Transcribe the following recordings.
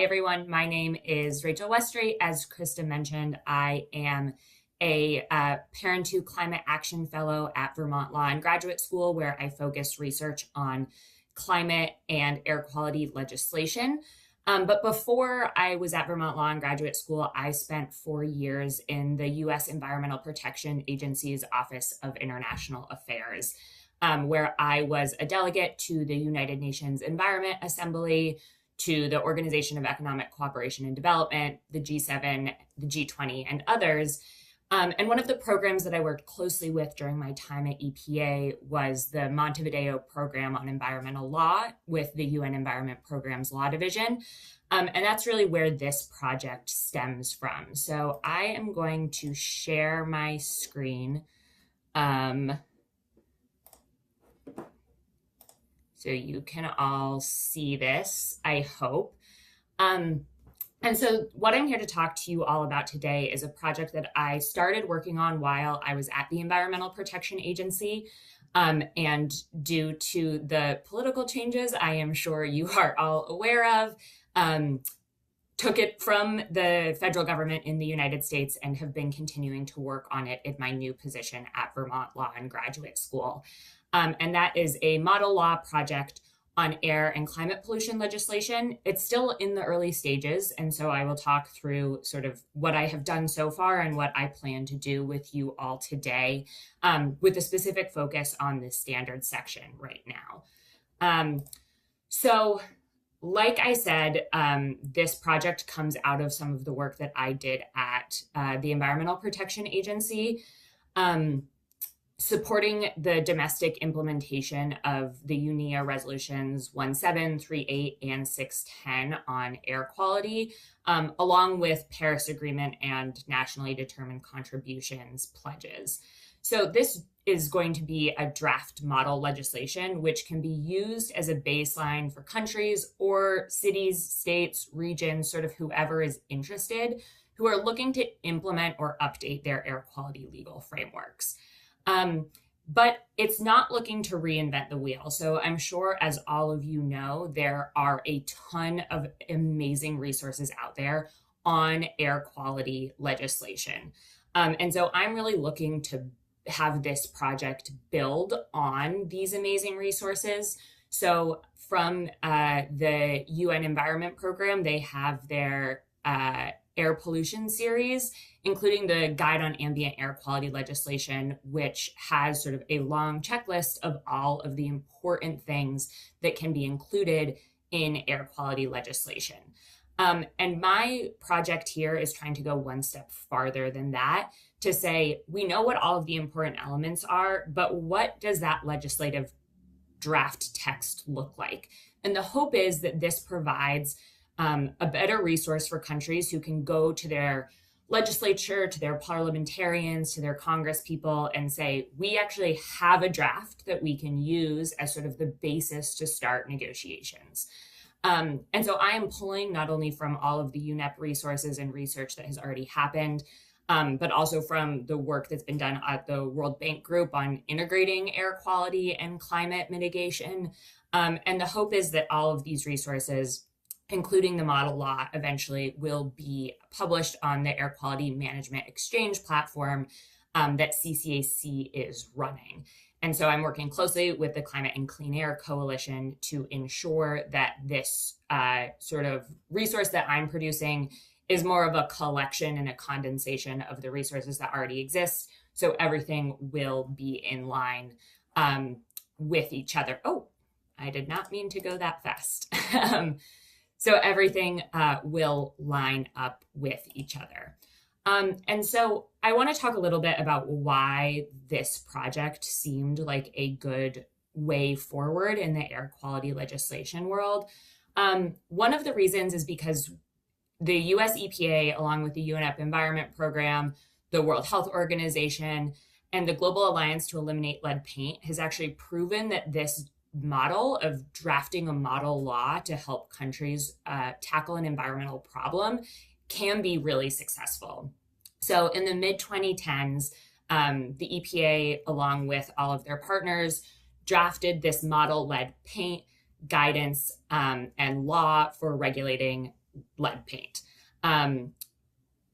Everyone, my name is Rachel Westrate. As Krista mentioned, I am a Parent to Climate Action Fellow at Vermont Law and Graduate School, where I focus research on climate and air quality legislation. But before I was at Vermont Law and Graduate School, I spent 4 years in the U.S. Environmental Protection Agency's Office of International Affairs, where I was a delegate to the United Nations Environment Assembly, to the Organization of Economic Cooperation and Development, the G7, the G20, and others. And one of the programs that I worked closely with during my time at EPA was the Montevideo Program on Environmental Law with the UN Environment Program's Law Division. And that's really where this project stems from. So I am going to share my screen. So you can all see this, I hope. And so what I'm here to talk to you all about today is a project that I started working on while I was at the Environmental Protection Agency. And due to the political changes I am sure you are all aware of, took it from the federal government in the United States and have been continuing to work on it in my new position at Vermont Law and Graduate School. And that is a model law project on air and climate pollution legislation. It's still in the early stages, and so I will talk through sort of what I have done so far and what I plan to do with you all today, with a specific focus on the standards section right now. So like I said, this project comes out of some of the work that I did at the Environmental Protection Agency, supporting the domestic implementation of the UNEA resolutions 1738 and 610 on air quality, along with Paris Agreement and nationally determined contributions pledges. So this is going to be a draft model legislation, which can be used as a baseline for countries or cities, states, regions, sort of whoever is interested, who are looking to implement or update their air quality legal frameworks. But it's not looking to reinvent the wheel. So I'm sure, as all of you know, there are a ton of amazing resources out there on air quality legislation. And so I'm really looking to have this project build on these amazing resources. So from the UN Environment Program, they have their air pollution series, including the Guide on Ambient Air Quality Legislation, which has sort of a long checklist of all of the important things that can be included in air quality legislation. And my project here is trying to go one step farther than that, to say, we know what all of the important elements are, but what does that legislative draft text look like? And the hope is that this provides a better resource for countries who can go to their legislature, to their parliamentarians, to their Congress people and say, we actually have a draft that we can use as sort of the basis to start negotiations. And so I am pulling not only from all of the UNEP resources and research that has already happened, but also from the work that's been done at the World Bank Group on integrating air quality and climate mitigation. And the hope is that all of these resources, including the model law, eventually will be published on the Air Quality Management Exchange platform that CCAC is running. And so I'm working closely with the Climate and Clean Air Coalition to ensure that this sort of resource that I'm producing is more of a collection and a condensation of the resources that already exist. So everything will be in line with each other. Oh, I did not mean to go that fast. So everything will line up with each other. And so I want to talk a little bit about why this project seemed like a good way forward in the air quality legislation world. One of the reasons is because the US EPA, along with the UNEP Environment Program, the World Health Organization, and the Global Alliance to Eliminate Lead Paint has actually proven that this model of drafting a model law to help countries tackle an environmental problem can be really successful. So in the mid-2010s, the EPA, along with all of their partners, drafted this model lead paint guidance and law for regulating lead paint.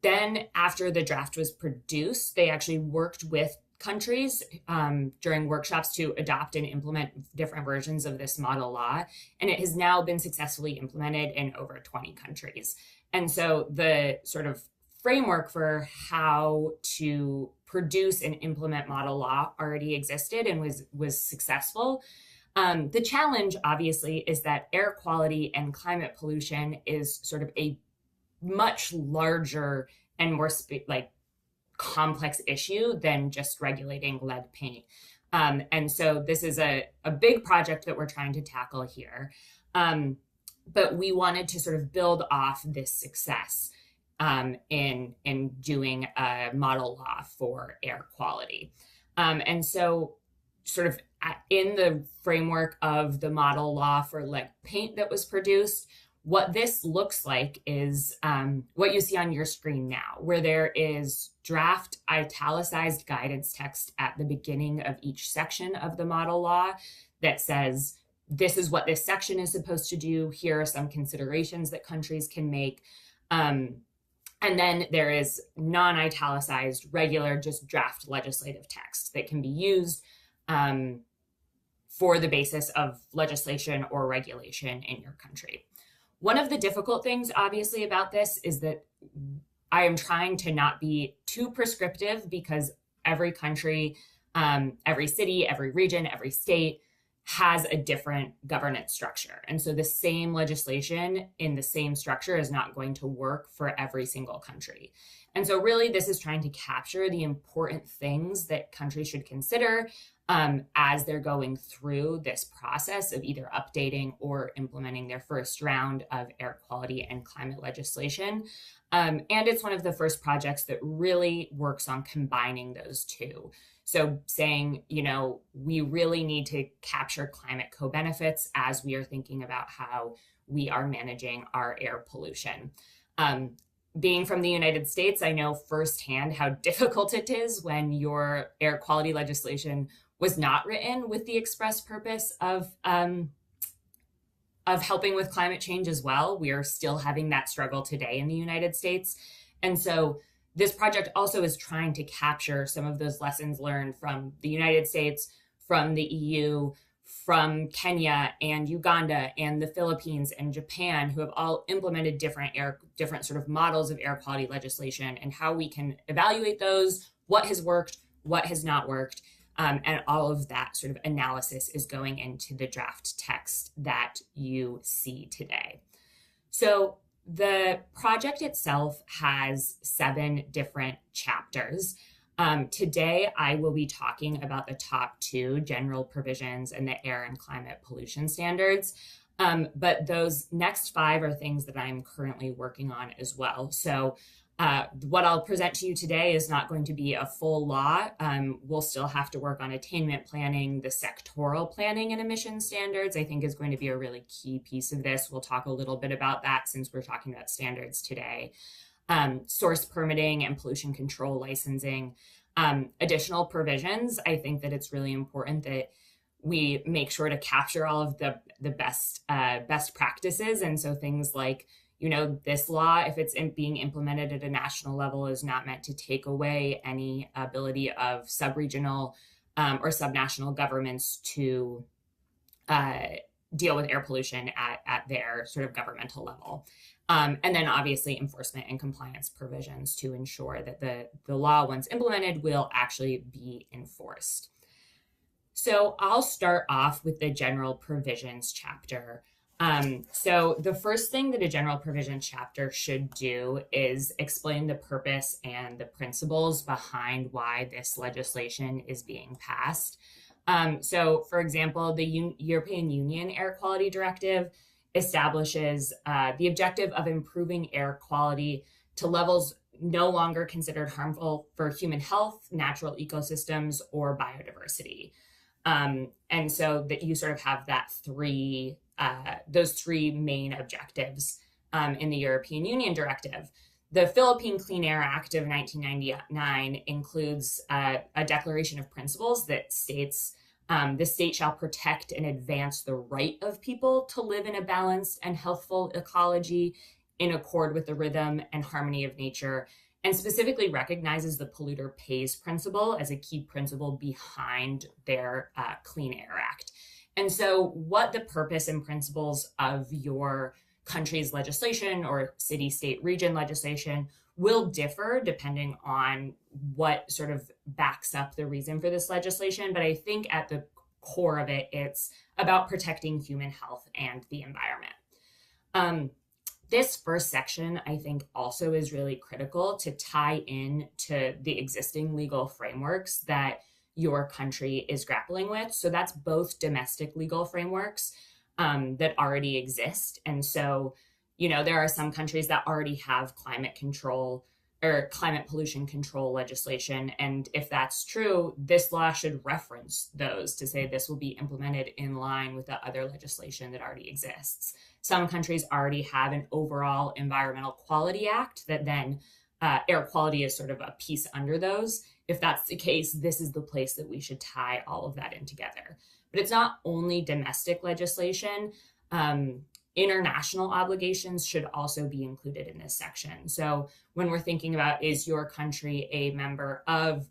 Then after the draft was produced, they actually worked with countries during workshops to adopt and implement different versions of this model law. And it has now been successfully implemented in over 20 countries. And so the sort of framework for how to produce and implement model law already existed and was successful. The challenge, obviously, is that air quality and climate pollution is sort of a much larger and more complex issue than just regulating lead paint. And so this is a big project that we're trying to tackle here. But we wanted to sort of build off this success in doing a model law for air quality. And so sort of in the framework of the model law for lead paint that was produced, what this looks like is what you see on your screen now, where there is draft italicized guidance text at the beginning of each section of the model law that says, this is what this section is supposed to do. Here are some considerations that countries can make. And then there is non-italicized, regular, just draft legislative text that can be used for the basis of legislation or regulation in your country. One of the difficult things, obviously, about this is that I am trying to not be too prescriptive because every country, every city, every region, every state has a different governance structure. And so the same legislation in the same structure is not going to work for every single country. And so really this is trying to capture the important things that countries should consider as they're going through this process of either updating or implementing their first round of air quality and climate legislation. And it's one of the first projects that really works on combining those two. So saying, we really need to capture climate co-benefits as we are thinking about how we are managing our air pollution. Being from the United States, I know firsthand how difficult it is when your air quality legislation was not written with the express purpose of helping with climate change as well. We are still having that struggle today in the United States. And so this project also is trying to capture some of those lessons learned from the United States, from the EU, from Kenya and Uganda and the Philippines and Japan, who have all implemented different sort of models of air quality legislation, and how we can evaluate those, what has worked, what has not worked. And all of that sort of analysis is going into the draft text that you see today. So the project itself has 7 different chapters. Today, I will be talking about the top 2 general provisions and the air and climate pollution standards. But those next 5 are things that I'm currently working on as well. So what I'll present to you today is not going to be a full law. We'll still have to work on attainment planning. The sectoral planning and emission standards, I think, is going to be a really key piece of this. We'll talk a little bit about that since we're talking about standards today. Source permitting and pollution control licensing. Additional provisions, I think that it's really important that we make sure to capture all of the best practices. And so things like, this law, if it's being implemented at a national level, is not meant to take away any ability of sub-regional or subnational governments to deal with air pollution at their sort of governmental level. And then obviously enforcement and compliance provisions to ensure that the law, once implemented, will actually be enforced. So I'll start off with the general provisions chapter. So the first thing that a general provisions chapter should do is explain the purpose and the principles behind why this legislation is being passed. So for example, the European Union Air Quality Directive establishes the objective of improving air quality to levels no longer considered harmful for human health, natural ecosystems, or biodiversity. And so that you sort of have those 3 main objectives in the European Union Directive. The Philippine Clean Air Act of 1999 includes a declaration of principles that states the state shall protect and advance the right of people to live in a balanced and healthful ecology in accord with the rhythm and harmony of nature, and specifically recognizes the polluter pays principle as a key principle behind their Clean Air Act. And so what the purpose and principles of your country's legislation or city, state, region legislation will differ depending on what sort of backs up the reason for this legislation. But I think at the core of it, it's about protecting human health and the environment. This first section, I think, also is really critical to tie in to the existing legal frameworks that your country is grappling with. So that's both domestic legal frameworks that already exist. And so, there are some countries that already have climate control or climate pollution control legislation. And if that's true, this law should reference those to say this will be implemented in line with the other legislation that already exists. Some countries already have an overall Environmental Quality Act that then air quality is sort of a piece under those. If that's the case, this is the place that we should tie all of that in together. But it's not only domestic legislation. International obligations should also be included in this section. So when we're thinking about, is your country a member of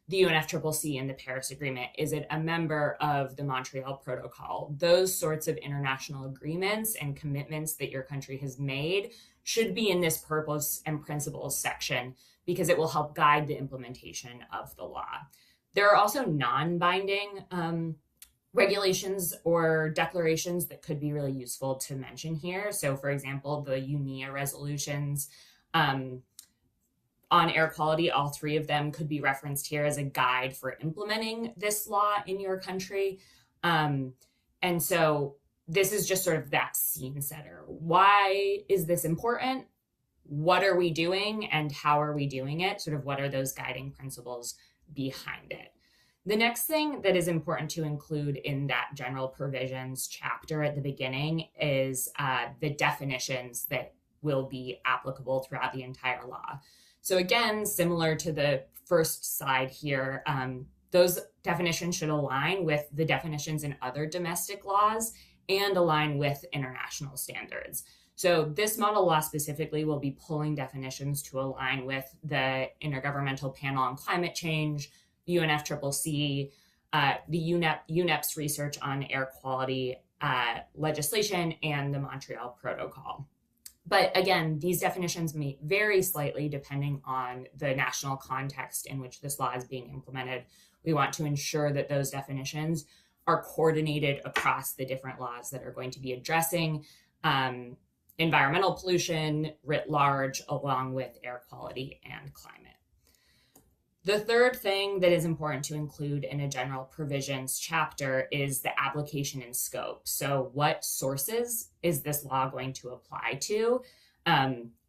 the UNFCCC and the Paris Agreement? Is it a member of the Montreal Protocol? Those sorts of international agreements and commitments that your country has made should be in this purpose and principles section because it will help guide the implementation of the law. There are also non-binding regulations or declarations that could be really useful to mention here. So for example, the UNEA resolutions on air quality, all three of them could be referenced here as a guide for implementing this law in your country. And so this is just sort of that scene setter. Why is this important? What are we doing and how are we doing it? Sort of what are those guiding principles behind it? The next thing that is important to include in that general provisions chapter at the beginning is the definitions that will be applicable throughout the entire law. So again, similar to the first slide here, those definitions should align with the definitions in other domestic laws and align with international standards. So this model law specifically will be pulling definitions to align with the Intergovernmental Panel on Climate Change, the UNFCCC, the UNEP's research on air quality legislation, and the Montreal Protocol. But again, these definitions may vary slightly depending on the national context in which this law is being implemented. We want to ensure that those definitions are coordinated across the different laws that are going to be addressing environmental pollution writ large, along with air quality and climate. The third thing that is important to include in a general provisions chapter is the application and scope. So what sources is this law going to apply to?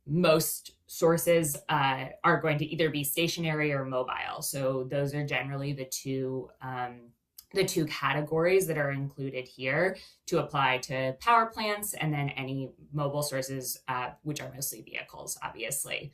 Most sources are going to either be stationary or mobile. So those are generally the two categories that are included here to apply to power plants, and then any mobile sources, which are mostly vehicles, obviously.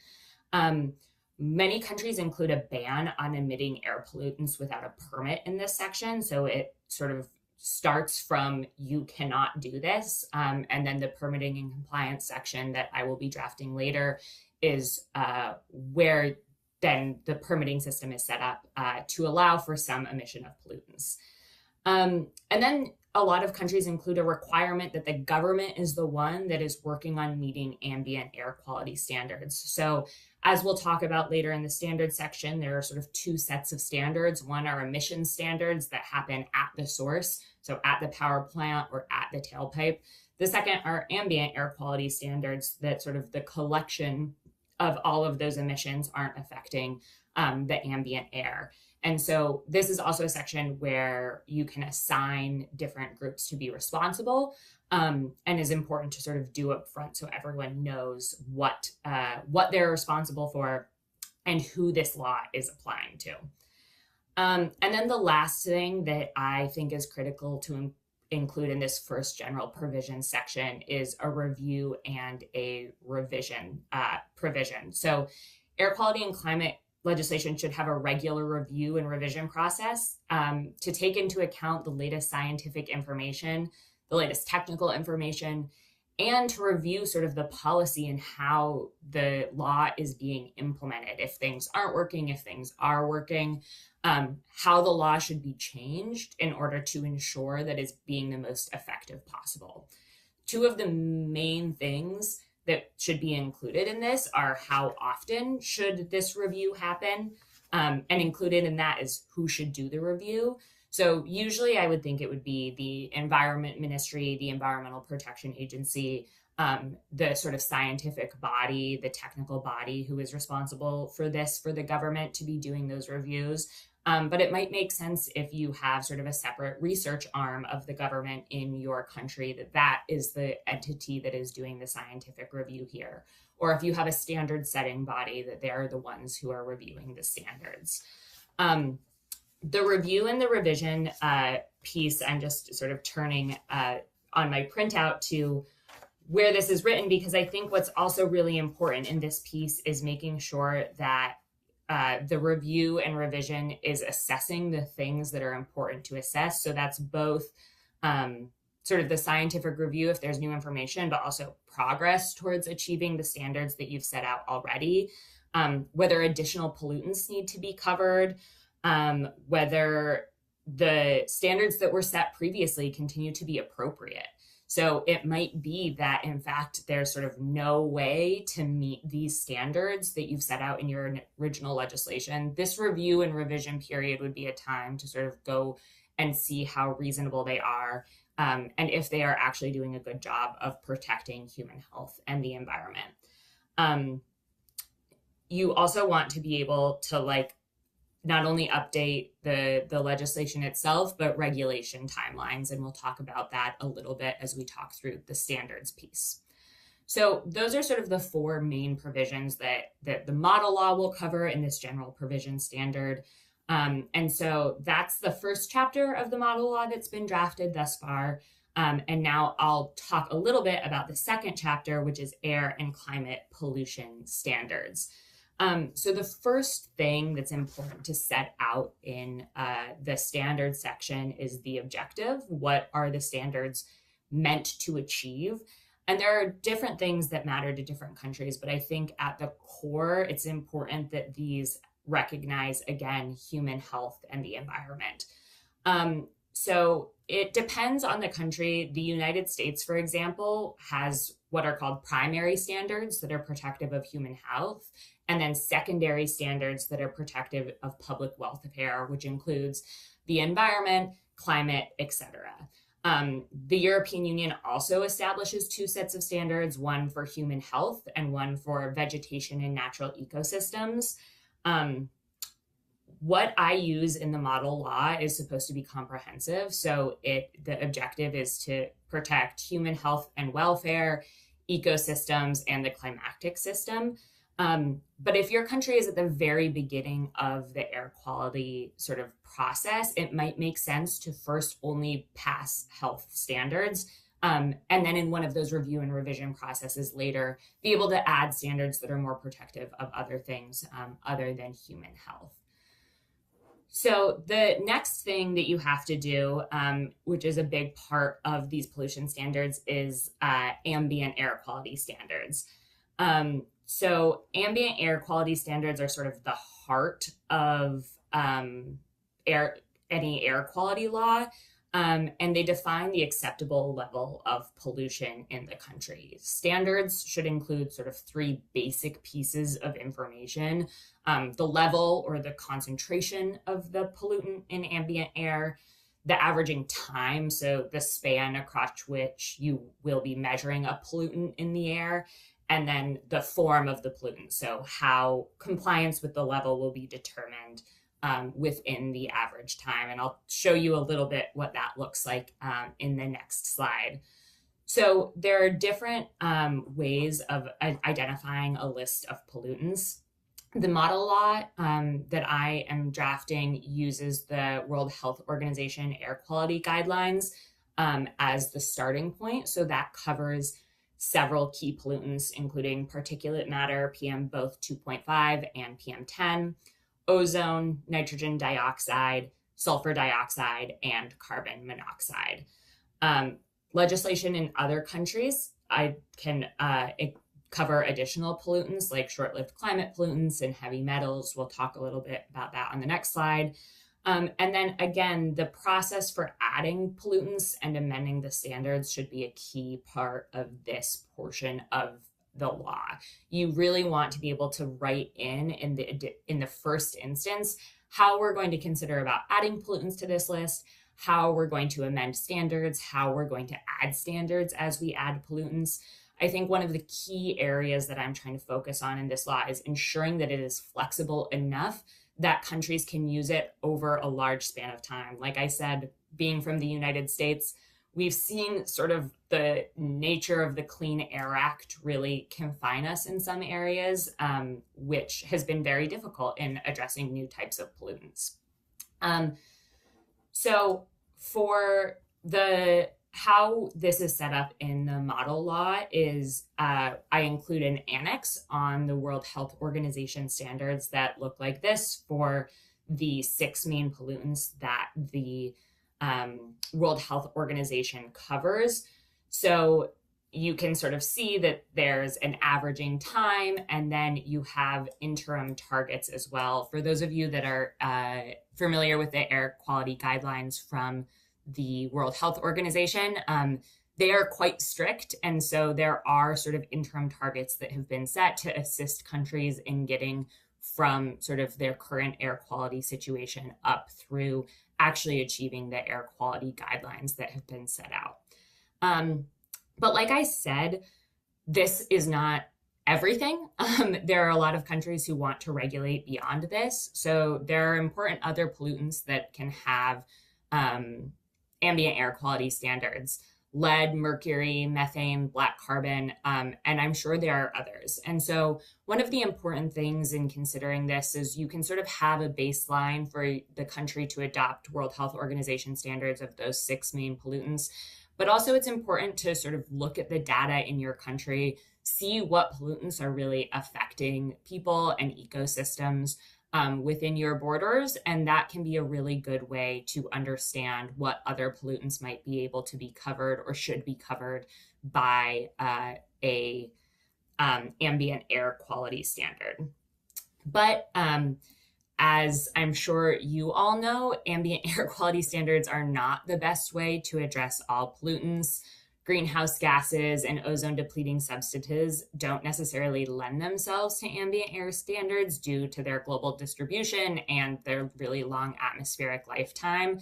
Many countries include a ban on emitting air pollutants without a permit in this section. So it sort of starts from you cannot do this. And then the permitting and compliance section that I will be drafting later is where then the permitting system is set up to allow for some emission of pollutants. And then a lot of countries include a requirement that the government is the one that is working on meeting ambient air quality standards. So as we'll talk about later in the standards section, there are sort of two sets of standards. One are emission standards that happen at the source, so at the power plant or at the tailpipe. The second are ambient air quality standards that sort of the collection of all of those emissions aren't affecting the ambient air. And so this is also a section where you can assign different groups to be responsible, and is important to sort of do up front so everyone knows what they're responsible for and who this law is applying to. And then the last thing that I think is critical to include in this first general provision section is a review and a revision provision. So air quality and climate legislation should have a regular review and revision process to take into account the latest scientific information, the latest technical information, and to review sort of the policy and how the law is being implemented. If things aren't working, if things are working, how the law should be changed in order to ensure that it's being the most effective possible. Two of the main things that should be included in this are how often should this review happen, and included in that is who should do the review. So usually I would think it would be the Environment Ministry, the Environmental Protection Agency, the sort of scientific body, the technical body who is responsible for this for the government to be doing those reviews. But it might make sense if you have sort of a separate research arm of the government in your country, that is the entity that is doing the scientific review here. Or if you have a standard setting body, that they're the ones who are reviewing the standards. The review and the revision piece, I'm just sort of turning on my printout to where this is written, because I think what's also really important in this piece is making sure that the review and revision is assessing the things that are important to assess. So that's both sort of the scientific review if there's new information, but also progress towards achieving the standards that you've set out already, whether additional pollutants need to be covered, whether the standards that were set previously continue to be appropriate. So it might be that, in fact, there's sort of no way to meet these standards that you've set out in your original legislation. This review and revision period would be a time to sort of go and see how reasonable they are, and if they are actually doing a good job of protecting human health and the environment. You also want to be able to not only update the legislation itself, but regulation timelines. And we'll talk about that a little bit as we talk through the standards piece. So those are sort of the four main provisions that the model law will cover in this general provision standard. And so that's the first chapter of the model law that's been drafted thus far. And now I'll talk a little bit about the second chapter, which is air and climate pollution standards. So the first thing that's important to set out in the standards section is the objective. What are the standards meant to achieve? And there are different things that matter to different countries, but I think at the core, it's important that these recognize, again, human health and the environment. So it depends on the country. The United States, for example, has what are called primary standards that are protective of human health, and then secondary standards that are protective of public welfare, which includes the environment, climate, etc. The European Union also establishes two sets of standards, one for human health and one for vegetation and natural ecosystems. What I use in the model law is supposed to be comprehensive. So the objective is to protect human health and welfare, ecosystems, and the climatic system. But if your country is at the very beginning of the air quality sort of process, it might make sense to first only pass health standards, and then in one of those review and revision processes later, be able to add standards that are more protective of other things other than human health. So the next thing that you have to do, which is a big part of these pollution standards, is ambient air quality standards. So ambient air quality standards are sort of the heart of any air quality law, and they define the acceptable level of pollution in the country. Standards should include sort of three basic pieces of information: the level or the concentration of the pollutant in ambient air, the averaging time, so the span across which you will be measuring a pollutant in the air, and then the form of the pollutant, so how compliance with the level will be determined within the average time. And I'll show you a little bit what that looks like in the next slide. So there are different ways of identifying a list of pollutants. The model law that I am drafting uses the World Health Organization air quality guidelines as the starting point. So that covers several key pollutants, including particulate matter, PM both 2.5 and PM10, ozone, nitrogen dioxide, sulfur dioxide, and carbon monoxide. Legislation in other countries I can cover additional pollutants like short-lived climate pollutants and heavy metals. We'll talk a little bit about that on the next slide. And then again, the process for adding pollutants and amending the standards should be a key part of this portion of the law. You really want to be able to write in the first instance how we're going to consider about adding pollutants to this list, how we're going to amend standards, how we're going to add standards as we add pollutants. I think one of the key areas that I'm trying to focus on in this law is ensuring that it is flexible enough that countries can use it over a large span of time. Like I said, being from the United States, we've seen sort of the nature of the Clean Air Act really confine us in some areas, which has been very difficult in addressing new types of pollutants. So for how this is set up in the model law is I include an annex on the World Health Organization standards that look like this for the 6 main pollutants that the World Health Organization covers. So you can sort of see that there's an averaging time, and then you have interim targets as well. For those of you that are familiar with the air quality guidelines from the World Health Organization, they are quite strict. And so there are sort of interim targets that have been set to assist countries in getting from sort of their current air quality situation up through actually achieving the air quality guidelines that have been set out. But like I said, this is not everything. There are a lot of countries who want to regulate beyond this. So there are important other pollutants that can have ambient air quality standards: lead, mercury, methane, black carbon, and I'm sure there are others. And so one of the important things in considering this is you can sort of have a baseline for the country to adopt World Health Organization standards of those 6 main pollutants. But also it's important to sort of look at the data in your country, see what pollutants are really affecting people and ecosystems within your borders. And that can be a really good way to understand what other pollutants might be able to be covered or should be covered by a ambient air quality standard. But as I'm sure you all know, ambient air quality standards are not the best way to address all pollutants. Greenhouse gases and ozone depleting substances don't necessarily lend themselves to ambient air standards due to their global distribution and their really long atmospheric lifetime.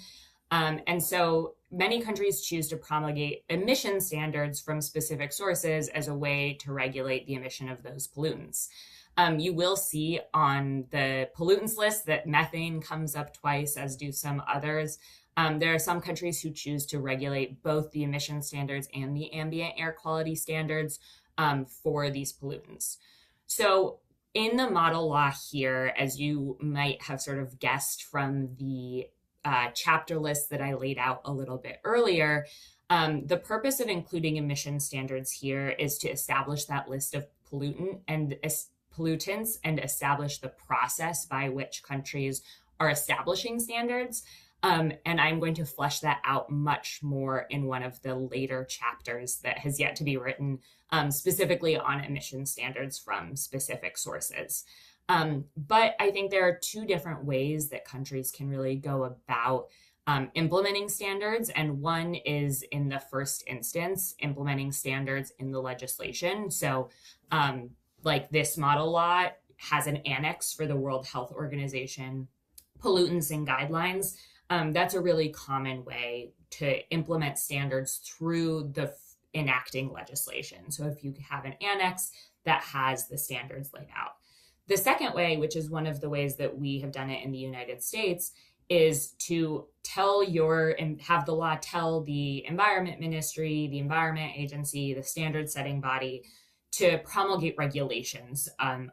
And so many countries choose to promulgate emission standards from specific sources as a way to regulate the emission of those pollutants. You will see on the pollutants list that methane comes up twice, as do some others. There are some countries who choose to regulate both the emission standards and the ambient air quality standards for these pollutants. So in the model law here, as you might have sort of guessed from the chapter list that I laid out a little bit earlier, the purpose of including emission standards here is to establish that list of pollutants and establish the process by which countries are establishing standards. And I'm going to flesh that out much more in one of the later chapters that has yet to be written, specifically on emission standards from specific sources. But I think there are 2 different ways that countries can really go about implementing standards. And one is in the first instance, implementing standards in the legislation. So like this model law has an annex for the World Health Organization pollutants and guidelines. That's a really common way to implement standards through the enacting legislation. So if you have an annex that has the standards laid out. The second way, which is one of the ways that we have done it in the United States, is to have the law tell the Environment Ministry, the Environment Agency, the standard setting body to promulgate regulations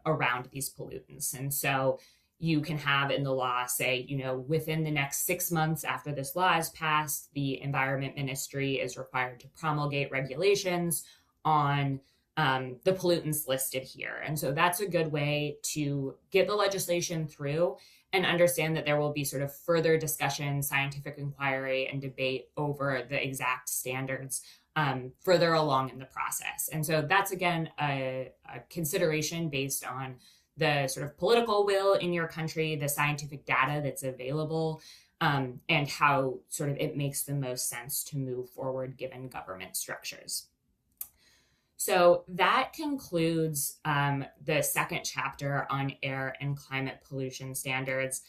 around these pollutants. And so you can have in the law say, within the next 6 months after this law is passed, the Environment Ministry is required to promulgate regulations on the pollutants listed here. And so that's a good way to get the legislation through and understand that there will be sort of further discussion, scientific inquiry, and debate over the exact standards further along in the process. And so that's, again, a consideration based on the sort of political will in your country, the scientific data that's available, and how sort of it makes the most sense to move forward given government structures. So that concludes the second chapter on air and climate pollution standards.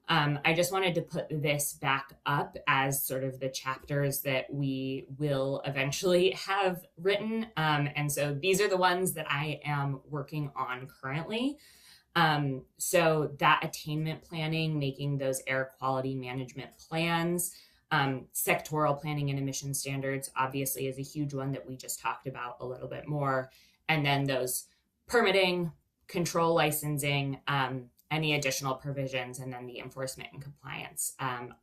I just wanted to put this back up as sort of the chapters that we will eventually have written. And so these are the ones that I am working on currently. So that attainment planning, making those air quality management plans, sectoral planning and emission standards obviously is a huge one that we just talked about a little bit more. And then those permitting, control licensing, any additional provisions, and then the enforcement and compliance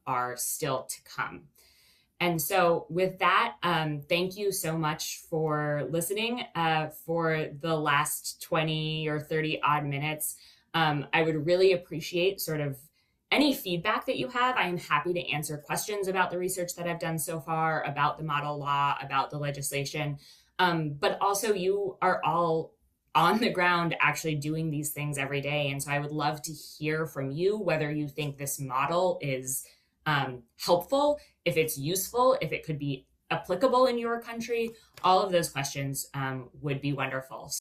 are still to come. And so with that, thank you so much for listening for the last 20 or 30 odd minutes. I would really appreciate sort of any feedback that you have. I am happy to answer questions about the research that I've done so far, about the model law, about the legislation. But also you are all on the ground actually doing these things every day. And so I would love to hear from you whether you think this model is helpful, if it's useful, if it could be applicable in your country. All of those questions would be wonderful.